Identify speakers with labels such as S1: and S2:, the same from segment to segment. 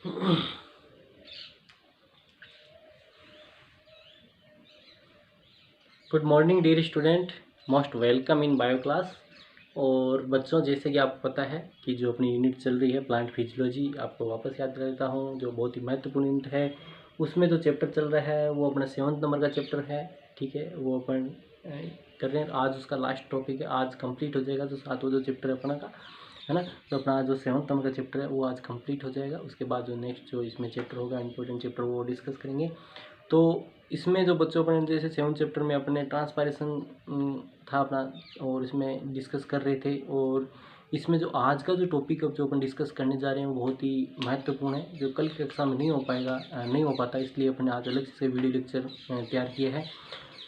S1: Good morning dear student, most welcome in bio class. और बच्चों, जैसे कि आपको पता है कि जो अपनी यूनिट चल रही है प्लांट फिजियोलॉजी, आपको वापस याद कर देता हूँ, जो बहुत ही महत्वपूर्ण यूनिट है। उसमें जो चैप्टर चल रहा है वो अपना 7 नंबर का चैप्टर है। ठीक है, वो अपन कर रहे हैं। आज उसका लास्ट टॉपिक है, आज कंप्लीट हो जाएगा। जो 7वां जो चैप्टर है अपना का, है ना, तो अपना जो 7 नंबर का चैप्टर है वो आज कंप्लीट हो जाएगा। उसके बाद जो नेक्स्ट जो इसमें चैप्टर होगा, इंपॉर्टेंट चैप्टर, वो डिस्कस करेंगे। तो इसमें जो बच्चों अपने जैसे 7 चैप्टर में अपने ट्रांसपायरेशन था अपना, और इसमें डिस्कस कर रहे थे। और इसमें जो आज का जो टॉपिक जो अपन डिस्कस करने जा रहे हैं वो बहुत ही महत्वपूर्ण है, जो कल की कक्षा में नहीं हो पाएगा, नहीं हो पाता, इसलिए अपने आज अलग से वीडियो लेक्चर तैयार किया है।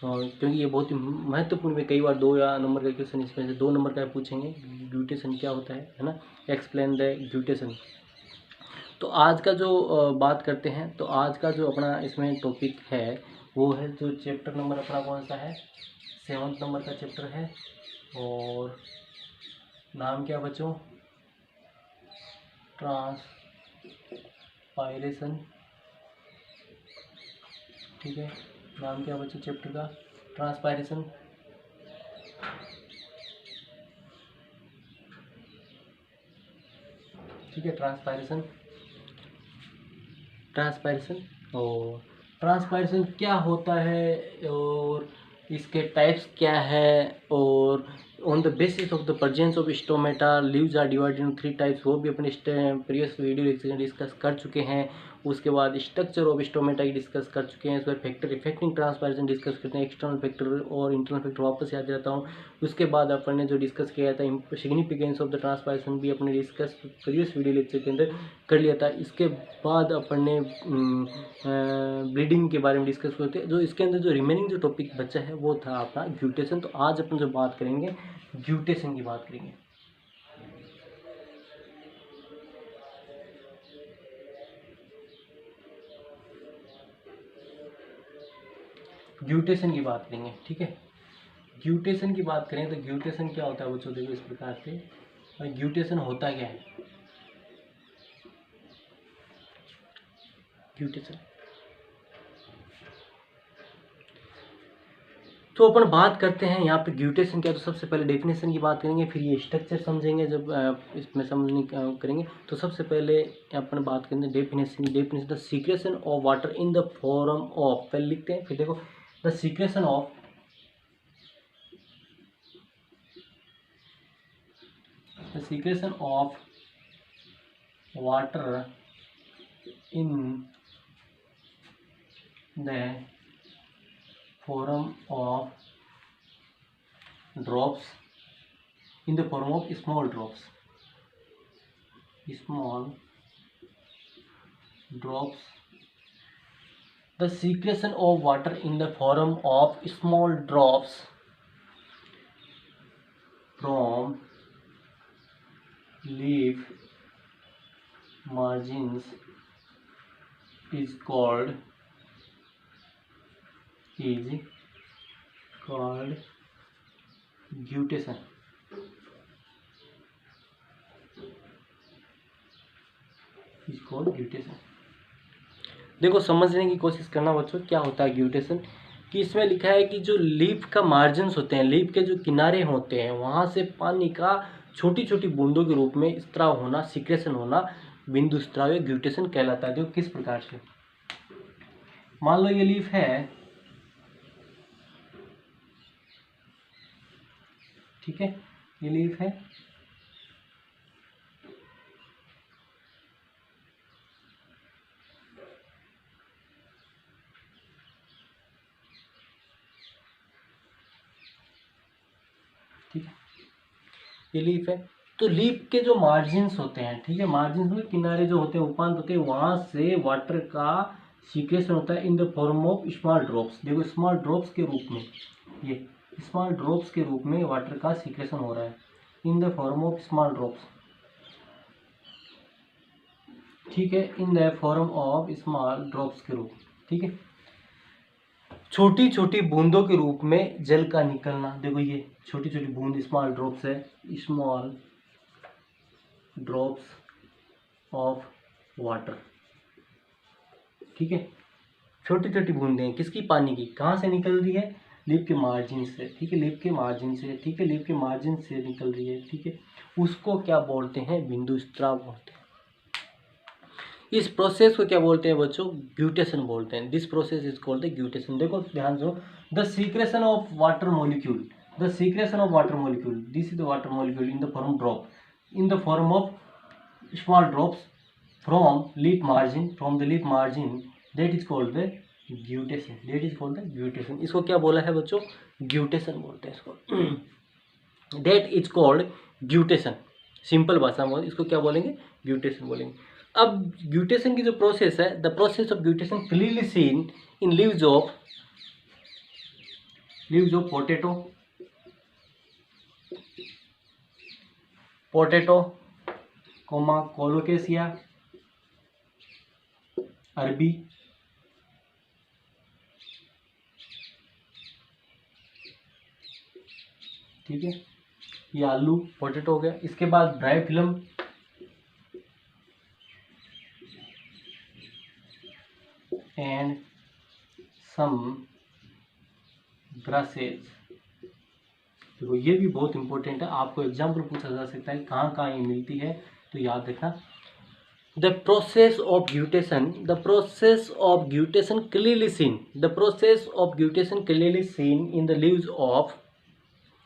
S1: और क्योंकि ये बहुत ही महत्वपूर्ण है, कई बार 2 या नंबर का क्वेश्चन इसमें से 2 नंबर का पूछेंगे। ग्लूटेशन क्या होता है ना, एक्सप्लेन द ग्लूटेशन। तो आज का जो बात करते हैं, तो आज का जो अपना इसमें टॉपिक है वो है, जो चैप्टर नंबर अपना कौन सा है, 7 नंबर का चैप्टर है। और नाम क्या बच्चों, ट्रांसपायरेशन। ठीक है, नाम क्या बच्चों चैप्टर का, ट्रांसपायरेशन। ठीक है, ट्रांसपायरेशन। और ट्रांसपायरेशन क्या होता है, और इसके टाइप्स क्या है, और on the basis of the presence of stomata leaves are divided in 3 types, वो भी अपने प्रीवियस वीडियो लेक्चर में डिस्कस कर चुके हैं। उसके बाद स्ट्रक्चर ऑफ स्टोमेटा की डिस्कस कर चुके हैं। इस पर फैक्टर इफेक्टिंग ट्रांसपायरेशन डिस्कस करते हैं, एक्सटर्नल फैक्टर और इंटरनल फैक्टर वापस याद रहता हूँ। उसके बाद अपन ने जो डिस्कस किया था सिग्निफिकेंस ऑफ द ट्रांसपायरेशन, भी अपने डिस्कस प्रीवियस वीडियो लेक्चर के अंदर कर लिया था। इसके बाद अपन ने ब्लीडिंग के बारे में डिस्कस करते हैं। जो इसके अंदर जो रिमेनिंग जो टॉपिक बचा है वो था अपना ग्लूटेशन। तो आज अपन जो बात करेंगे ग्लूटेशन की बात करेंगे। ग्लूटेशन की बात करेंगे। ठीक है, ग्लूटेशन की बात करें तो ग्लूटेशन क्या होता है बच्चों, देखो इस प्रकार से। और ग्लूटेशन होता क्या है, ग्लूटेशन। तो अपन बात करते हैं यहाँ पे ग्लूटेशन क्या। तो सबसे पहले डेफिनेशन की बात करेंगे, फिर ये स्ट्रक्चर समझेंगे। जब इसमें समझने करेंगे तो सबसे पहले अपन बात करेंगे definition the secretion of water in the form of, पहले लिखते हैं फिर देखो, the secretion of water in the form of drops, in the form of small drops, the secretion of water in the form of small drops from leaf margins is called glutation। देखो समझने की कोशिश करना बच्चों, क्या होता है ग्लूटेशन। कि इसमें लिखा है कि जो लीफ का मार्जिन्स होते हैं, लीफ के जो किनारे होते हैं, वहाँ से पानी का छोटी छोटी बूंदों के रूप में स्त्राव होना, सिक्रेशन होना, बिंदु स्त्राव, ये ग्लूटेशन कहलाता है। देखो किस प्रकार से, मान लो ये लीफ है, ठीक है, ये लीफ है, ठीक है, ये लीफ है। तो लीफ के जो मार्जिन्स होते हैं, ठीक है, मार्जिन्स में किनारे जो होते हैं, उपांत होते हैं, वहां से वाटर का सीक्रेशन होता है इन the form of small drops. देखो स्मॉल ड्रॉप्स के रूप में, ये स्मॉल ड्रॉप्स के रूप में वाटर का सीक्रेशन हो रहा है इन the form of small drops. ठीक है, इन the form of small drops के रूप, ठीक है, छोटी छोटी बूंदों के रूप में जल का निकलना। देखो ये छोटी छोटी बूंद स्मॉल ड्रॉप्स है, स्मॉल ड्रॉप्स ऑफ वाटर। ठीक है, छोटी छोटी बूंदें किसकी, पानी की, कहाँ से निकल रही है, लीफ के मार्जिन से, ठीक है, लीफ के मार्जिन से, ठीक है, लीफ के मार्जिन से निकल रही है, ठीक है, उसको क्या बोलते हैं, बिंदु स्त्राव बोलते हैं। इस प्रोसेस को क्या बोलते हैं बच्चों, ग्यूटेशन बोलते हैं। This process is called the guttation. देखो ध्यान दो, the secretion of water molecule, the secretion of water molecule, this is the water molecule in the form drop, in the form of small drops from leaf margin, from the leaf margin, that is called the guttation, that is called the guttation. इसको क्या बोला है बच्चों, guttation बोलते हैं इसको। That is called guttation, simple भाषा में इसको क्या बोलेंगे, ग्यूटेशन बोलेंगे। अब ग्यूटेशन की जो प्रोसेस है, the process of guttation clearly seen in leaves of potato, colocasia, अरबी, ठीक है, ये आलू पोटैटो हो गया। इसके बाद ब्रायोफिलम, एंड सम ग्रासेज। देखो ये भी बहुत इंपॉर्टेंट है, आपको एग्जाम्पल पूछा जा सकता है कहाँ कहाँ ये मिलती है, तो याद रखना। The process of guttation, the process of guttation clearly seen, the process of guttation clearly seen in the leaves of,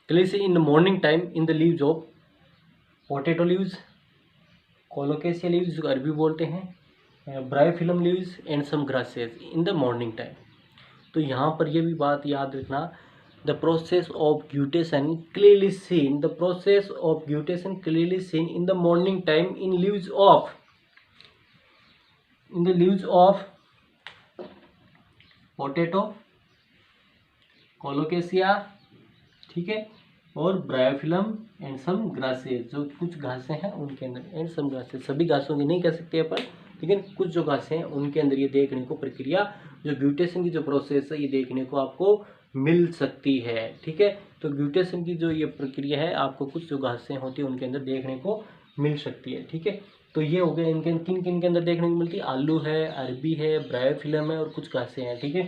S1: clearly seen in the morning time in the leaves of potato leaves, colocasia leaves जो अरबी बोलते हैं, bryophyllum leaves and some grasses in the morning time. तो यहाँ पर ये भी बात याद रखना, the process of guttation clearly seen, the process of guttation clearly seen in the morning time in leaves of, in the leaves of potato, colocasia, ठीक है, और ब्रायोफिलम एंड सम ग्रासेस, जो कुछ घासें हैं उनके अंदर, एंड सम ग्रासेस, सभी घासों की नहीं कह सकते अपन, लेकिन कुछ जो घासें हैं उनके अंदर ये देखने को प्रक्रिया, जो ग्यूटेशन की जो प्रोसेस है ये देखने को आपको मिल सकती है, ठीक है। तो ग्यूटेशन की जो ये प्रक्रिया है आपको कुछ जो घासें होती है उनके अंदर देखने को मिल सकती है, ठीक है। तो ये हो गया इनके किन किन के अंदर देखने को मिलती है, आलू है, अरबी है, ब्रायोफिलम है और कुछ घासें हैं, ठीक है,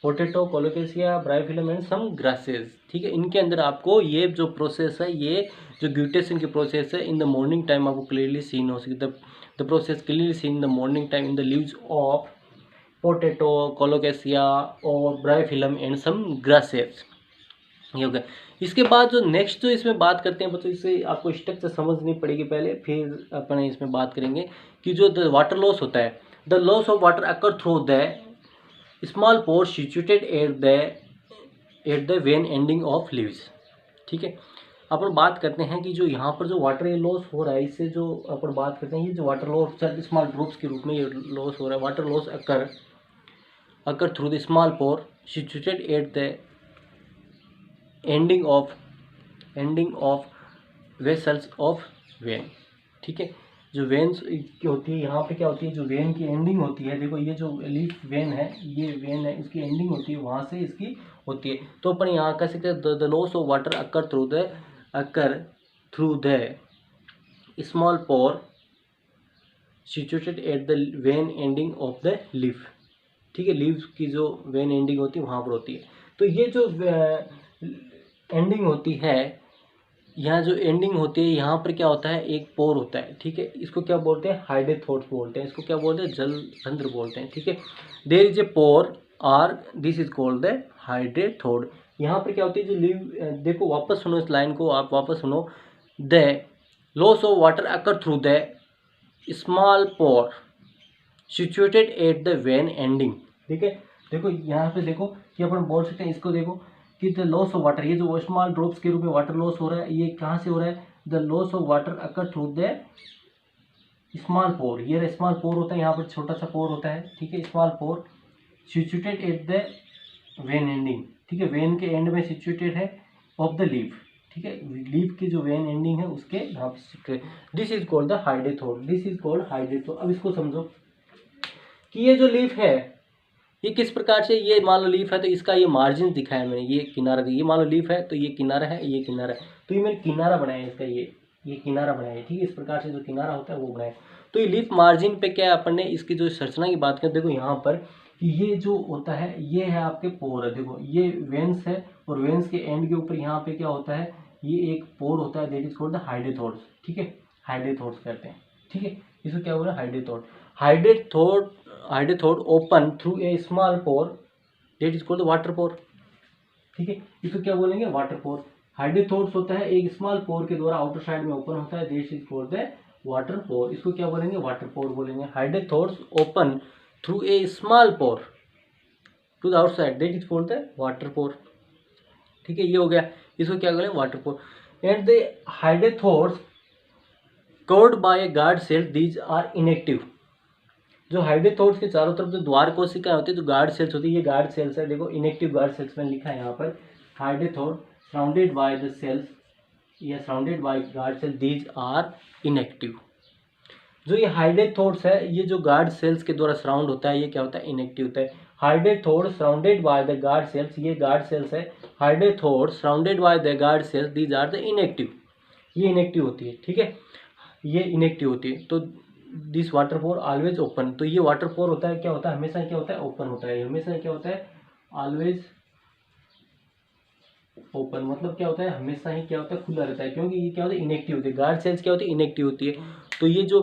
S1: potato, colocasia, bryophyllum and some grasses, ठीक है। इनके अंदर आपको ये जो प्रोसेस है, ये जो ग्यूटेशन की प्रोसेस है इन द मॉर्निंग टाइम आपको क्लियरली सीन हो सकती है, the process clearly seen in the morning time in the leaves of potato, colocasia और ब्रायोफिलम एंड सम ग्रासेस, ये हो गया। इसके बाद जो नेक्स्ट जो इसमें बात करते हैं बच्चों, इससे आपको स्ट्रक्चर समझनी पड़ेगी पहले, फिर अपन इसमें बात करेंगे कि जो द वाटर लॉस होता है, the loss of water occur through the small pore situated at the vein ending of leaves, ठीक है। अपन बात करते हैं कि जो यहाँ पर जो वाटर लॉस हो रहा है, इससे जो अपन बात करते हैं ये जो वाटर लॉस स्मॉल ड्रॉप्स के रूप में ये लॉस हो रहा है, water loss occur through the small pore situated at the ending of vessels of vein, ठीक है। जो वेन्स की होती है यहाँ पे क्या होती है, जो वेन की एंडिंग होती है, देखो ये जो लीफ वेन है, ये वेन है, इसकी एंडिंग होती है, वहाँ से इसकी होती है। तो अपन यहाँ कह सकते हैं the loss of water occur through the small pore situated at the vein ending of the leaf, ठीक है। लीव्स की जो वेन एंडिंग होती है वहाँ पर होती है। तो ये जो एंडिंग होती है, यहाँ जो एंडिंग होती है यहाँ पर क्या होता है, एक पोर होता है, ठीक है। इसको क्या बोलते हैं, हाइड्रोथोड बोलते हैं, इसको क्या बोलते हैं, जल रंध्र बोलते हैं, ठीक है। There is a pore or this is called the हाइड्रोथोड। यहाँ पर क्या होती है, जो लीव, देखो वापस सुनो इस लाइन को, आप वापस सुनो, the loss of water occur through the small pore situated at the vein ending, ठीक है। देखो यहाँ पे देखो कि अपन बोल सकते हैं, इसको देखो कि द लॉस ऑफ वाटर, ये जो स्मॉल ड्रॉप्स के रूप में वाटर लॉस हो रहा है, ये कहाँ से हो रहा है, the loss of water occur through the small pore, ये स्मॉल पोर होता है, यहाँ पर छोटा सा पोर होता है, ठीक है, small pore situated at the vein ending, ठीक है, वेन के एंड में सिचुएटेड है ऑफ द लीफ, ठीक है, लीफ की जो वेन एंडिंग है उसके यहाँ पे situated, this is called the हाइड्रोथोड, this is called हाइड्रोथोड। अब इसको समझो कि ये जो लीफ है ये किस प्रकार से, ये मान लो लीफ है तो इसका ये मार्जिन दिखाया मैंने, ये किनारा, ये मान लो लीफ है तो ये किनारा है, ये किनारा है, तो ये मैंने किनारा बनाया इसका, ये ये किनारा बनाया, ठीक है। इस प्रकार से जो किनारा होता है वो बनाया। तो ये लिप मार्जिन पे क्या है, अपन ने इसकी जो संरचना की बात करें, देखो यहाँ पर कि ये जो होता है ये है आपके पोर है, देखो ये वेंस है और वेंस के एंड के ऊपर यहाँ पे क्या होता है, ये एक पोर होता है, दैट इज कॉल्ड द हाइडेथोर्स, ठीक है। हाइडेथोर्स कहते हैं, ठीक है। इसको क्या बोला, hydathodes. Hydathodes open through a small pore, that is called water pore, ठीक है। इसको क्या बोलेंगे, वाटर पोर। हाइडेथोर्स होता है एक स्मॉल पोर के द्वारा आउटर साइड में ओपन होता है, that is called the water pore. इसको क्या बोलेंगे, वाटर पोर बोलेंगे। Hydathodes open through a small pore to the outside, that is called the water pore, ठीक है। ये हो गया, इसको क्या बोलेंगे, water pore. And the hydathodes covered by a guard cell, these are inactive. जो हाइडेथोर्स के चारों तरफ जो द्वार कोशिकाएं होती है, जो गार्ड सेल्स होती है, ये गार्ड सेल्स है, देखो इनएक्टिव गार्ड सेल्स में लिखा है यहाँ पर। Hydathode surrounded by the cells या surrounded by guard cell, these are inactive. जो ये हाइडेथोर्स है, ये जो गार्ड सेल्स के द्वारा सराउंड होता है, ये क्या होता है, इनएक्टिव होता है। Hydathodes surrounded by the guard cells, ये गार्ड सेल्स है। Hydathodes surrounded by the guard cells, these are the inactive, ये इनएक्टिव होती है, ठीक है। ये इनएक्टिव होती है। तो this water pore always open, तो ये वाटर पोर होता है, क्या होता है, हमेशा क्या होता है, ओपन होता है। हमेशा क्या होता है, ऑलवेज ओपन, मतलब क्या होता है, हमेशा ही क्या होता है, खुला रहता है, क्योंकि ये क्या होता है, इनएक्टिव होती है। गार्ड सेल्स क्या होती है, इनएक्टिव होती है। तो ये जो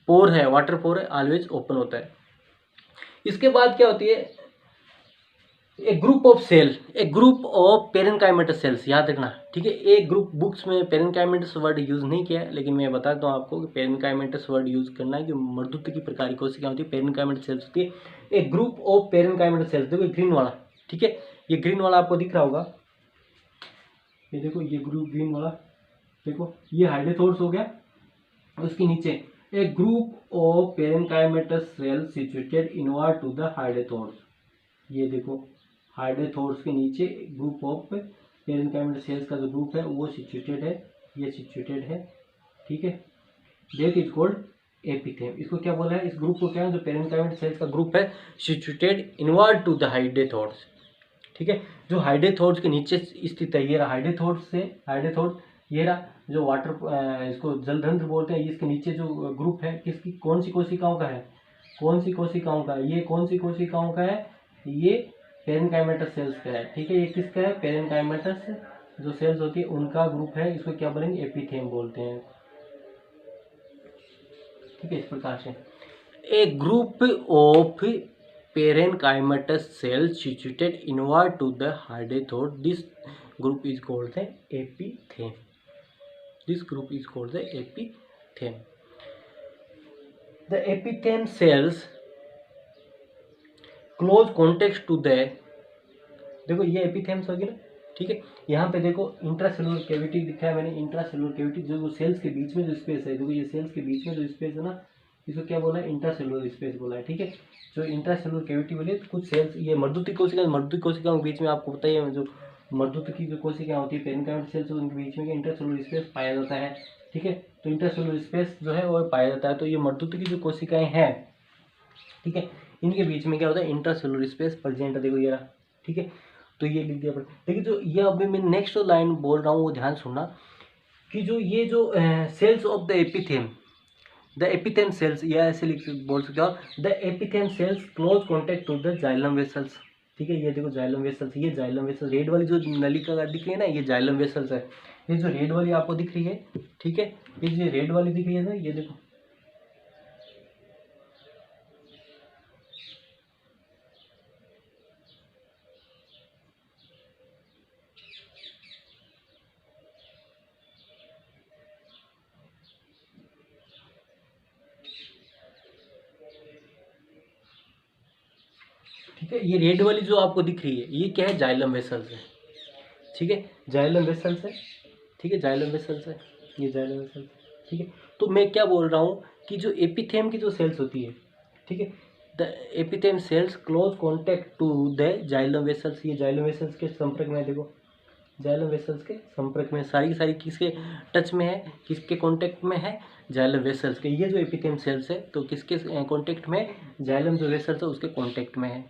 S1: पोर है, वाटर पोर है, ऑलवेज ओपन होता है। इसके बाद क्या होती है, a group of cell, a group of parenchymatous cells, याद रखना, ठीक है। एक ग्रुप, बुक्स में पेरेनकाइमेटस वर्ड यूज नहीं किया है, लेकिन मैं बताता हूँ आपको कि पेरेनकाइमेटस वर्ड यूज करना है, कि मर्दूत की प्रकार की कोशिकाएं होती है, पेरेनकाइमेटस सेल्स होती है। A group of parenchymatous sales, देखो ग्रीन वाला, ठीक है, ये ग्रीन वाला आपको दिख रहा होगा, ये देखो ये ग्रुप ग्रीन वाला, देखो ये हाइडेथोर्स हो गया। उसके नीचे a group of parenchymatous cells situated inward to the hydathodes, ये देखो हाइडेथोर्स के नीचे ग्रुप ऑफ पेरेनकाइमेटस सेल्स का जो ग्रुप है वो सिचुएटेड है, ये सिचुएटेड है, ठीक है। That is called epithem. इसको क्या बोला है, इस ग्रुप को क्या है, जो पेरेनकाइमेटस सेल्स का ग्रुप है, सिचुएटेड इनवर्ड टू द हाइडेथोर्स, ठीक है। जो हाइडेथोर्स के नीचे स्थित है, ये रहा हाइडेथोर्स से, हाइडेथोर्स ये रहा जो वाटर, इसको जलधंत्र बोलते हैं। इसके नीचे जो ग्रुप है, किसकी, कौन सी कोशिकाओं का है, कौन सी कोशिकाओं का, ये कौन सी कोशिकाओं का है, ये पेरेनकाइमेटस सेल्स का है, ठीक है। ये किसका है, पेरेनकाइमेटस जो सेल्स होती है उनका ग्रुप है, इसको क्या बोलेंगे, एपिथेम बोलते हैं, ठीक है। इस प्रकार से a group of parenchymatous cells situated inward to the hydathode, this group is called the epithem, this group is called the epithem. The epithem cells close contact to the, देखो ये एपिथेम्स होगी ना, ठीक है। यहाँ पे देखो इंट्रासेलुलर कैविटी दिखाया मैंने, इंट्रासेलुलर कैविटी जो सेल्स के बीच में जो स्पेस है, देखो ये सेल्स के बीच में जो स्पेस है ना, इसको क्या बोला है, इंट्रासेलुलर स्पेस बोला है, ठीक है। जो इंट्रासेलुलर कैविटी बोले, कुछ सेल्स, ये मर्दूती कोशिकाओं के बीच में आपको पता ही है, जो मर्दूत की जो कोशिकाएं होती है, पेरेनकाइमेटस सेल्स, उनके बीच में इंट्रासेलुलर स्पेस पाया जाता है, ठीक है। तो इंट्रासेलुलर स्पेस जो है वो पाया जाता है। तो ये मर्दूत की जो कोशिकाएं हैं, ठीक है, इनके बीच में क्या होता है, इंट्रासेलुलर स्पेस प्रेजेंट है, देखो ये रहा, ठीक है। तो ये लिख दिया। लेकिन जो ये अभी मैं नेक्स्ट लाइन बोल रहा हूँ वो ध्यान सुनना, कि जो ये जो cells of the epithem, the epithem cells, या ऐसे लिख बोल सकते हो, the epithem cells close contact to the xylem vessels, ठीक है। ये देखो जाइलम वेसल्स, ये जाइलम वेसल्स, रेड वाली जो नलिका दिख रही है ना, ये जाइलम वेसल्स है। ये जो रेड वाली आपको दिख रही है, ठीक है, ये जो रेड वाली दिख रही है ना, ये देखो, ठीक है। ये रेड वाली जो आपको दिख रही है, ये क्या है, जाइलम वेसल्स है, ठीक है। जाइलम वेसल्स है, ठीक है, जाइलम वेसल्स है, ये जाइलम वेसल्स, ठीक है। तो मैं क्या बोल रहा हूँ कि जो एपिथेम की जो सेल्स होती है, ठीक है, the epithem cells close contact to the xylem vessels, ये जाइलम वेसल्स के संपर्क में, देखो जाइलम वेसल्स के संपर्क में, सारी की सारी किसके टच में है, किसके कॉन्टेक्ट में है, जाइलम वेसल्स के। ये जो एपिथेम सेल्स है, तो किसके कॉन्टेक्ट में, जाइलम जो वेसल्स है उसके कॉन्टेक्ट में है,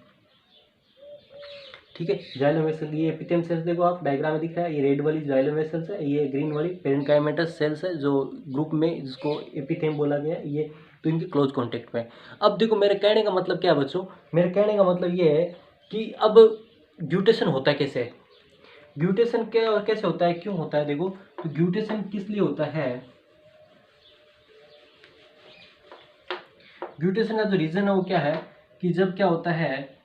S1: ठीक है। जाइलम वेसल, ये एपिथेलियम सेल्स देखो आप डायग्राम में दिख रहा है, ये रेड वाली जाइलम वेसल्स है, ये ग्रीन वाली पेरेन्काइमेटस सेल्स है जो ग्रुप में जिसको एपिथेलियम बोला गया है, ये तो इनके क्लोज कॉन्टेक्ट में है। अब देखो मेरे कहने का मतलब क्या है बच्चों, मेरे कहने का मतलब ये है कि अब ग्यूटेशन होता है कैसे, ग्यूटेशन क्या और कैसे होता है, क्यों होता है, देखो तो ग्यूटेशन किस लिए होता है, ग्यूटेशन का जो रीजन है वो क्या है कि जब क्या होता है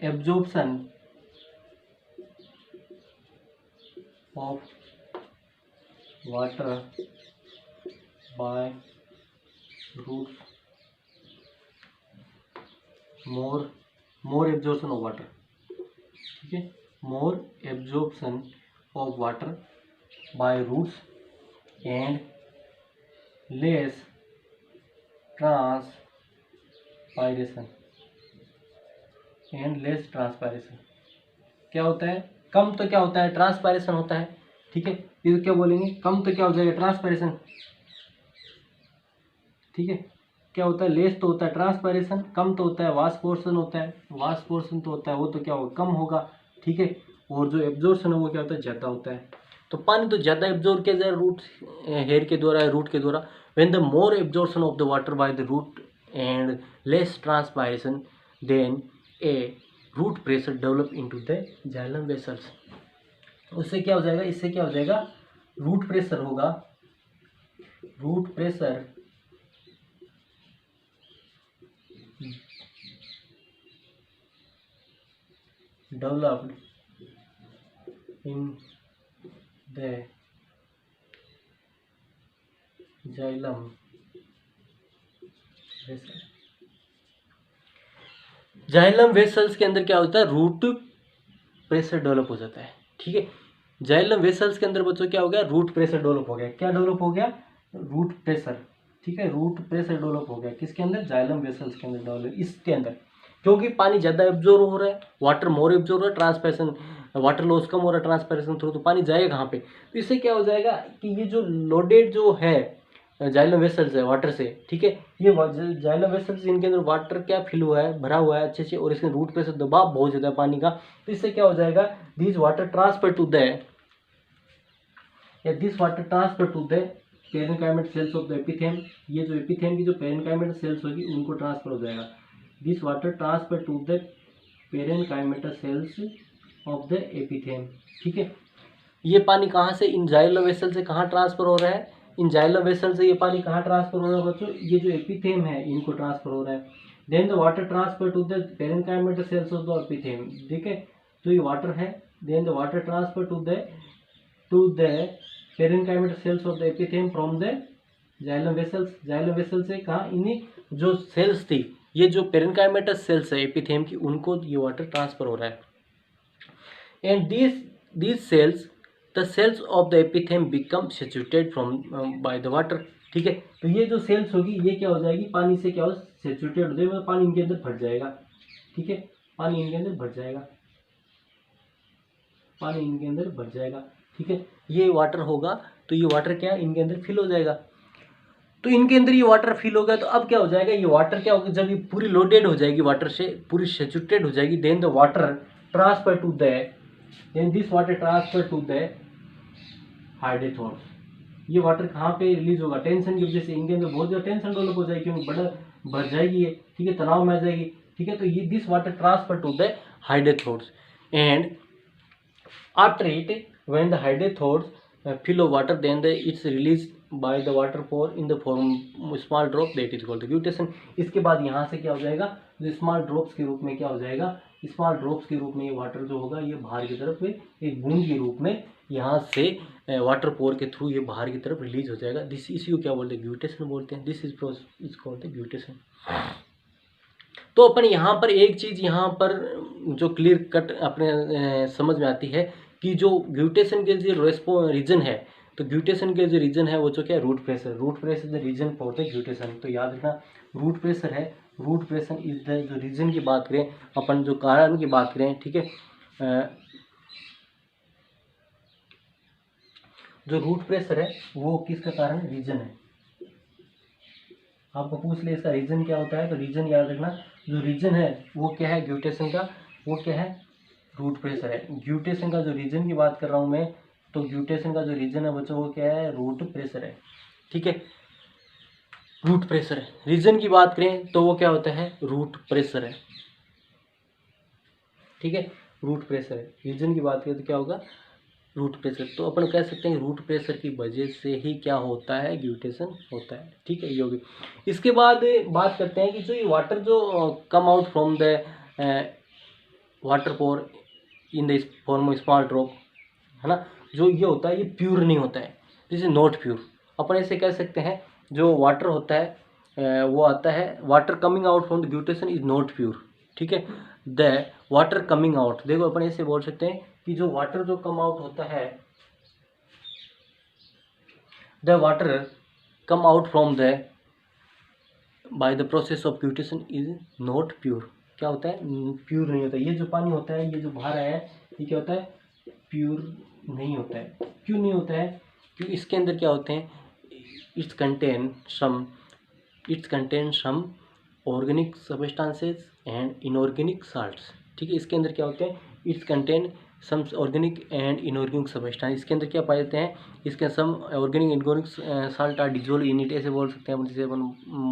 S1: absorption of water by roots, more absorption of water, ठीक है, more absorption of water by roots and less transpiration क्या होता है, कम तो क्या होता है ट्रांसपायरेशन होता है, ठीक है, ये तो क्या बोलेंगे कम तो क्या हो जाएगा ट्रांसपायरेशन, ठीक है, क्या होता है लेस तो होता है ट्रांसपायरेशन, कम तो होता है वास्पोर्शन होता है, वास्पोर्शन तो होता है वो तो क्या होगा कम होगा, ठीक है, और जो एब्जॉर्प्शन है वो क्या होता है ज़्यादा होता है, तो पानी तो ज़्यादा एब्जॉर्ब किया जाए रूट हेयर के द्वारा, रूट के द्वारा, when the more absorption of the water by the root and less transpiration then a root pressure develop into the xylem vessels, उससे क्या हो जाएगा, इससे क्या हो जाएगा रूट प्रेशर होगा, root pressure developed in the xylem vessel, xylem vessels के अंदर क्या होता है रूट प्रेशर डेवलप हो जाता है, ठीक है, जाइलम वेसल्स के अंदर बच्चों क्या हो गया रूट प्रेशर डेवलप हो गया, क्या डेवलप हो गया रूट प्रेशर, ठीक है, रूट प्रेशर डेवलप हो गया किसके अंदर जाइलम वेसल्स के अंदर डेवलप, इसके अंदर क्योंकि पानी ज़्यादा एब्जॉर्ब हो रहा है, वाटर मोर एब्जॉर्ब हो रहा है, ट्रांसपैरेशन वाटर लॉस कम हो रहा है ट्रांसपैरेशन थ्रू, तो पानी जाएगा कहाँ पे, तो इससे क्या हो जाएगा कि ये जो लोडेड जो है जाइलम वेसल्स है वाटर से, ठीक है, ये जाइलम वेसल्स इनके अंदर वाटर क्या फिल हुआ है भरा हुआ है अच्छे से, और इसके रूट पे से दबाव बहुत ज़्यादा है पानी का, तो इससे क्या हो जाएगा this water transfer to the या this water transfer to the parenchymate cells of the epithelium, ये जो एपिथेलियम की जो पेरेन्काइमेट सेल्स होगी उनको ट्रांसफर हो जाएगा, this water transfer to the parenchymate cells of the epithelium, ठीक है, ये पानी कहाँ से इन जाइलम वेसल से कहाँ ट्रांसफर हो रहा है, इन जाइलम वेसल से ये पानी कहाँ ट्रांसफर हो रहा है बच्चों, ये जो एपिथेलियम है इनको ट्रांसफर हो रहा है, then the water transfer to the parenchymate cells of the epithelium, ठीक है, तो ये वाटर है, then the water transfer to the parenchymate cells of the epithelium from the xylem vessels, xylem vessel से कहाँ इन्हीं जो सेल्स थी, ये जो पेरेन्काइमेटस सेल्स है एपिथेलियम की उनको ये वाटर ट्रांसफर हो रहा है, and these cells the cells of the epithelium become saturated from by the water, ठीक है, तो ये जो सेल्स होगी ये क्या हो जाएगी पानी से क्या हो सेचुरेटेड हो जाएगी, पानी इनके अंदर भर जाएगा, ठीक है, पानी इनके अंदर भर जाएगा, पानी इनके अंदर भर जाएगा, ठीक है, ये वाटर होगा तो ये वाटर क्या इनके अंदर फिल हो जाएगा, तो इनके अंदर ये वाटर फिल होगा तो अब क्या हो जाएगा ये वाटर क्या होगा जब ये पूरी लोडेड हो जाएगी वाटर से पूरी सेचुरेटेड हो जाएगी, then the water transfer to the then this water transfer to the हाइड्रोथोर्स, ये वाटर कहाँ पे रिलीज होगा टेंशन की वजह से, इनके अंदर बहुत ज़्यादा टेंशन डेवलप हो जाएगी क्योंकि बड़ा भर जाएगी ये, ठीक है, तनाव में आ जाएगी, ठीक है, तो ये this water transfer to the हाइड्रोथोर्स and after it when the हाइड्रोथोर्स fill of water then the it's release by the water pore in the form small drop that is called the guttation, इसके बाद यहाँ से क्या हो जाएगा जो small drops के रूप में क्या हो जाएगा, स्मॉल ड्रॉप्स के रूप में ये वाटर जो होगा ये बाहर की तरफ एक बूंद के रूप में यहाँ से वाटर पोर के थ्रू ये बाहर की तरफ रिलीज हो जाएगा, दिस इसी को क्या बोलते हैं ग्यूटेशन बोलते हैं, this is called the guttation. तो अपन यहाँ पर एक चीज़ यहाँ पर जो क्लियर कट अपने समझ में आती है कि जो ग्यूटेशन के जो रीजन है, तो ग्यूटेशन के जो रीजन है वो जो क्या है root pressure the reason for the guttation, तो याद रखना रूट प्रेशर है, रूट प्रेशर इज द जो रीजन की बात करें अपन जो कारण की बात करें, ठीक है, जो रूट प्रेशर है वो किसका कारण रीजन है, आपको पूछ ले इसका रीजन क्या होता है, तो रीजन याद रखना जो रीजन है वो क्या है ग्यूटेशन का, वो क्या है, रूट प्रेशर है। ग्यूटेशन का जो रीजन की बात कर रहा हूँ मैं, तो ग्यूटेशन का जो रीजन है बच्चों वो क्या है, रूट प्रेशर है। ठीक है, रूट प्रेशर है। रीजन की बात करें तो वो क्या होता है, रूट प्रेशर है। ठीक है, रूट प्रेशर है। रीजन की बात करें तो क्या होगा, रूट प्रेशर। तो अपन कह सकते हैं रूट प्रेशर की वजह से ही क्या होता है, ग्यूटेशन होता है। ठीक है, ये होगी। इसके बाद बात करते हैं कि जो ये वाटर जो come out from the water pore in the form of small drop, है ना, जो ये होता है ये प्योर नहीं होता है, दिस इज नॉट प्योर। अपन ऐसे कह सकते हैं जो वाटर होता है वो आता है, water coming out from the guttation is not pure. ठीक है, द वाटर कमिंग आउट, देखो अपन ऐसे बोल सकते हैं कि जो वाटर जो कम आउट होता है, the water come out from the by the process of guttation is not pure. क्या होता है, प्योर नहीं होता। ये जो पानी होता है, ये जो बाहर आया है, ये क्या होता है, प्योर नहीं होता है। क्यों नहीं होता है, क्योंकि इसके अंदर क्या होते हैं, it's contain some organic substances and inorganic salts. ठीक है, इसके अंदर क्या होते हैं, it's contain some organic and inorganic substance. इसके अंदर क्या पाए जाते हैं, इसके some organic inorganic salt are dissolve in it, ऐसे बोल सकते हैं अपन, जैसे अपन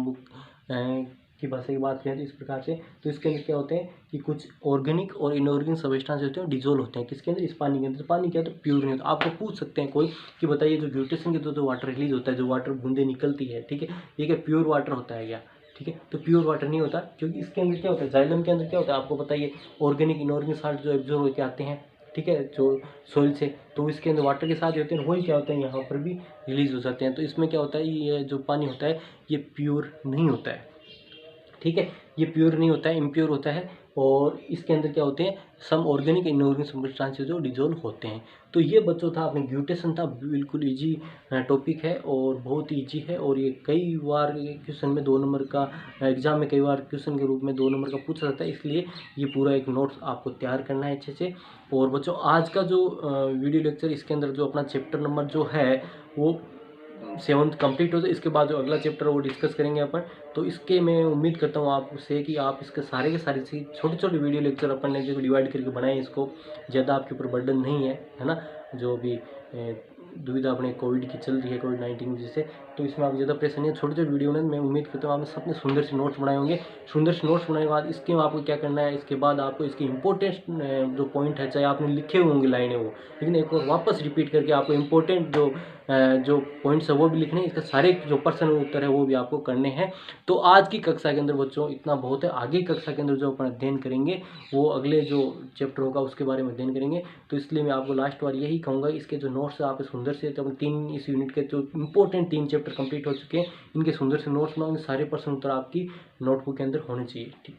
S1: बुक की भाषा की बात करें तो इस प्रकार से। तो इसके अंदर क्या होते हैं कि कुछ ऑर्गेनिक और इनऑर्गेनिक सब्सटेंस होते हैं, डिजोल्व होते हैं किसके अंदर, इस पानी के अंदर। पानी क्या होता है, प्योर नहीं होता। आपको पूछ सकते हैं कोई कि बताइए जो ग्यूटेशन के जो वाटर रिलीज होता है, जो वाटर बूंदे निकलती है, ठीक है, ये क्या प्योर वाटर होता है क्या। ठीक है, तो प्योर वाटर नहीं होता, क्योंकि इसके अंदर क्या होता है, जाइलम के अंदर क्या होता है आपको बताइए, ऑर्गेनिक इनऑर्गेनिक साल्ट जो एब्जॉर्ब होकर आते हैं, ठीक है, जो सोइल से, तो इसके अंदर वाटर के साथ होते हैं, वही क्या होता है यहाँ पर भी रिलीज हो जाते हैं। तो इसमें क्या होता है, ये जो पानी होता है ये प्योर नहीं होता है। ठीक है, ये प्योर नहीं होता है, इम्प्योर होता है। और इसके अंदर क्या होते हैं, सम ऑर्गेनिक इनऑर्गेनिक सब्सटेंसेस जो डिजोल्व होते हैं। तो ये बच्चों था अपने ग्यूटेशन था, बिल्कुल इजी टॉपिक है और बहुत ईजी है। और ये कई बार क्वेश्चन में 2 नंबर का, एग्जाम में कई बार क्वेश्चन के रूप में 2 नंबर का पूछा जाता है, इसलिए ये पूरा एक नोट्स आपको तैयार करना है अच्छे से। और बच्चों आज का जो वीडियो लेक्चर, इसके अंदर जो अपना चैप्टर नंबर जो है वो 7th कंप्लीट हो जाए, इसके बाद जो अगला चैप्टर वो डिस्कस करेंगे अपन। तो इसके मैं उम्मीद करता हूँ आपसे कि आप इसके सारे के सारे छोटे छोटे वीडियो लेक्चर अपन ने जो डिवाइड करके बनाए, इसको ज़्यादा आपके ऊपर बर्डन नहीं है ना। जो भी दुविधा अपने कोविड की चल रही है, कोविड-19 की वजह से, तो इसमें आप ज़्यादा प्रेशर नहीं है। छोटे छोटे वीडियो में मैं उम्मीद करता हूँ आपने सबने सुंदर से नोट्स बनाए होंगे। सुंदर से नोट्स बनाने के बाद इसके आपको क्या करना है, इसके बाद आपको इसकी इंपॉर्टेंट जो पॉइंट है, चाहे आपने लिखे होंगे लाइनें वो, लेकिन एक बार वापस रिपीट करके आपको इंपॉर्टेंट जो पॉइंट्स है वो भी लिखने हैं। इसके सारे जो प्रश्न उत्तर है वो भी आपको करने हैं। तो आज की कक्षा के अंदर बच्चों इतना बहुत है। आगे कक्षा के अंदर जो अपन अध्ययन करेंगे वो अगले जो चैप्टर होगा उसके बारे में अध्ययन करेंगे। तो इसलिए मैं आपको लास्ट बार यही कहूँगा, इसके जो नोट्स है आप सुंदर से, जब 3 इस यूनिट के जो इंपॉर्टेंट 3 चैप्टर कंप्लीट हो चुके हैं, इनके सुंदर से नोट्स बनाओ, सारे प्रश्न उत्तर आपकी नोटबुक के अंदर होने चाहिए। ठीक।